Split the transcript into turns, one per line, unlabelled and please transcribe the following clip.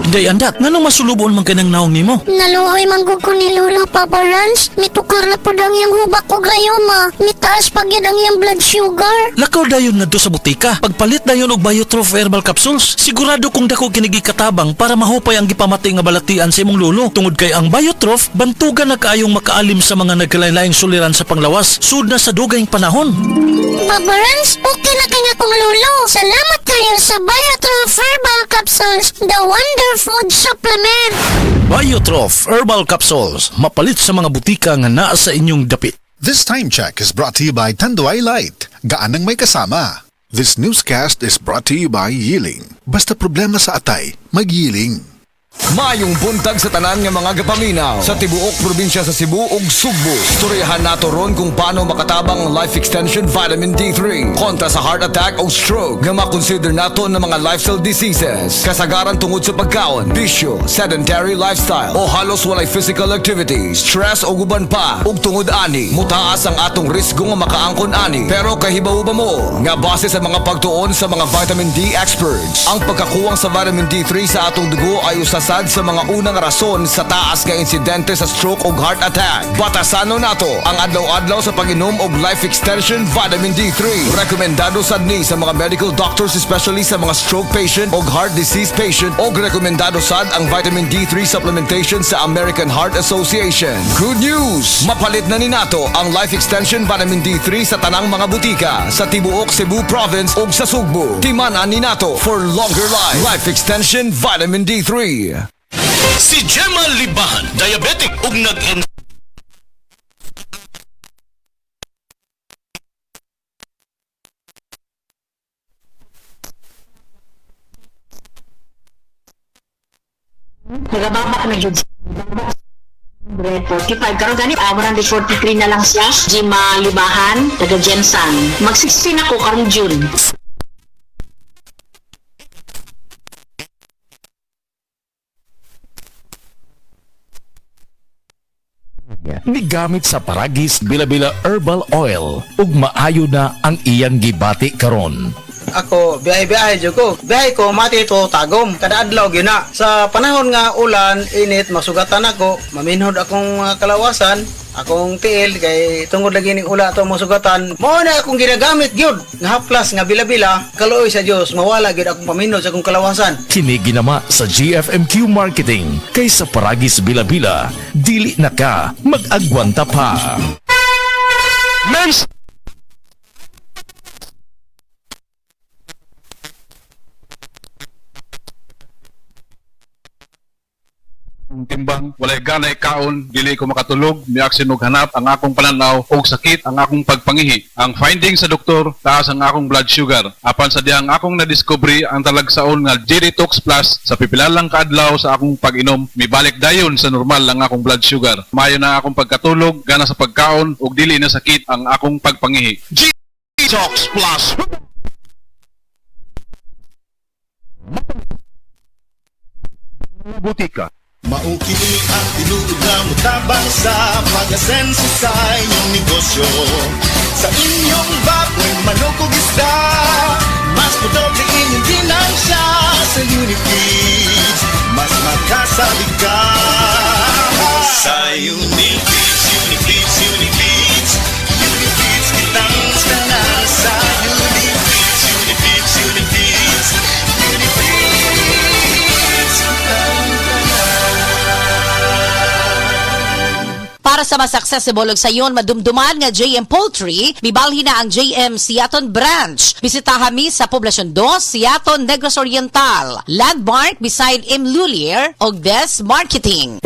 Day andat, nganong masulubon man kanang naong nimo?
Naluoy manggug ko ni Lolo, Papa Rans. Mitukar na po ang iyang hubak ko gayoma. Mitaas pag yan ang iyang blood sugar.
Lakaw dayon ngadto sa butika. Pagpalit dayon og Biotrof herbal capsules, sigurado kung dako kinigi katabang para mahupay ang gipamati nga balatian sa imong lolo. Tungod kay ang Biotrof bantugan na kaayong makaalim sa mga nagkalain-laing suliran sa panglawas sud na sa dugayng panahon.
Papa Rans, okay na kanya kong Lolo. Salamat kayo sa Biotrof Herbal Capsules, the Wonder Food Supplement.
Biotrof herbal capsules, mapalit sa mga butika nga naa sa inyong dapit.
This time check is brought to you by Tanduay Light. Gaanang may kasama. This newscast is brought to you by Yiling. Basta problema sa atay, mag-Yiling.
Mayong buntag sa tanan nga mga gapaminaw sa tibuok probinsya sa Cebu ug Sugbo. Istoryahan nato ron kung paano makatabang ang Life Extension Vitamin D3 kontra sa heart attack o stroke nga makonsider nato ng mga lifestyle diseases. Kasagaran tungod sa pagkaon, bisyo, sedentary lifestyle o halos walay physical activity, stress o guban pa. Ug tungod ani, mutaas ang atong risgo nga makaangkon ani. Pero kahibaw ba mo nga base sa mga pagtuon sa mga vitamin D experts, ang pagkakuwang sa vitamin D3 sa atong dugo ay usa sa mga unang rason sa taas nga insidente sa stroke o heart attack. Batasano nato ang adlaw-adlaw sa pag-inom og Life Extension Vitamin D3. Rekomendado sad ni sa mga medical doctors, especially sa mga stroke patient o heart disease patient, o rekomendado sad ang Vitamin D3 supplementation sa American Heart Association. Good news! Mapalit na ni nato ang Life Extension Vitamin D3 sa tanang mga butika sa tibuok Cebu Province ug sa Sugbo. Timanan ni nato for longer life. Life Extension Vitamin D3.
Si Gemma Libahan, diabetic ug nag-en
Nagababa na jud. 45 karon gani amoran 43 na lang siya. Gemma Libahan, taga Jensan. Mag-16 ako karong June.
Nigamit sa Paragis Bila-Bila Herbal Oil ug maayo na ang iyang gibati karon.
Ako, biyahe-biyahe dyan ko. Biyahe ko, mati ito, tagom. Kada adlaw, gina. Sa panahon nga ulan, init, masugatan ako. Maminhod akong kalawasan. Akong tiil, kay tungod lagi ni ula ito masugatan. Mao na akong ginagamit, gyud. Nga haplas, nga bila-bila. Kaluoy sa Diyos, mawala, gyud akong paminhod sa akong kalawasan.
Kini ginama sa GFMQ Marketing kay sa Paragis Bila-Bila, dili na ka mag-agwanta pa. Men's
timbang, walay ganay kaon, dili ko makatulog, miaksin og hanap ang akong pananaw og sakit ang akong pagpangihi. Ang finding sa doktor, taas ang akong blood sugar. Apan sa diyang akong nadiscovery ang talagsaon nga G-Detox Plus sa pipilalang kaadlaw sa akong pag-inom, mibalik dayon sa normal ang akong blood sugar. Mayo na akong pagkatulog, gana sa pagkaon ug dili na sakit ang akong pagpangihi.
G-Detox Plus.
Butika.
Maukini ang tinuod na mutabang sa pag-asenso sa inyong negosyo. Sa inyong baboy, manok o isda, mas pudoble inyong ginansya. Sa Unifeeds, mas makasabi ka. Sa Unifeeds, Unifeeds, Unifeeds, Unifeeds kitang tanan. Sa Unifeeds, Unifeeds, Unifeeds, Unifeeds kitang
Para sa mas accessible og sayon madumduman nga JM Poultry, mibalhin na ang JM Siaton Branch. Bisitaha mi sa Poblasyon 2, Siaton, Negros Oriental. Landmark beside M. Lulier og Des Marketing.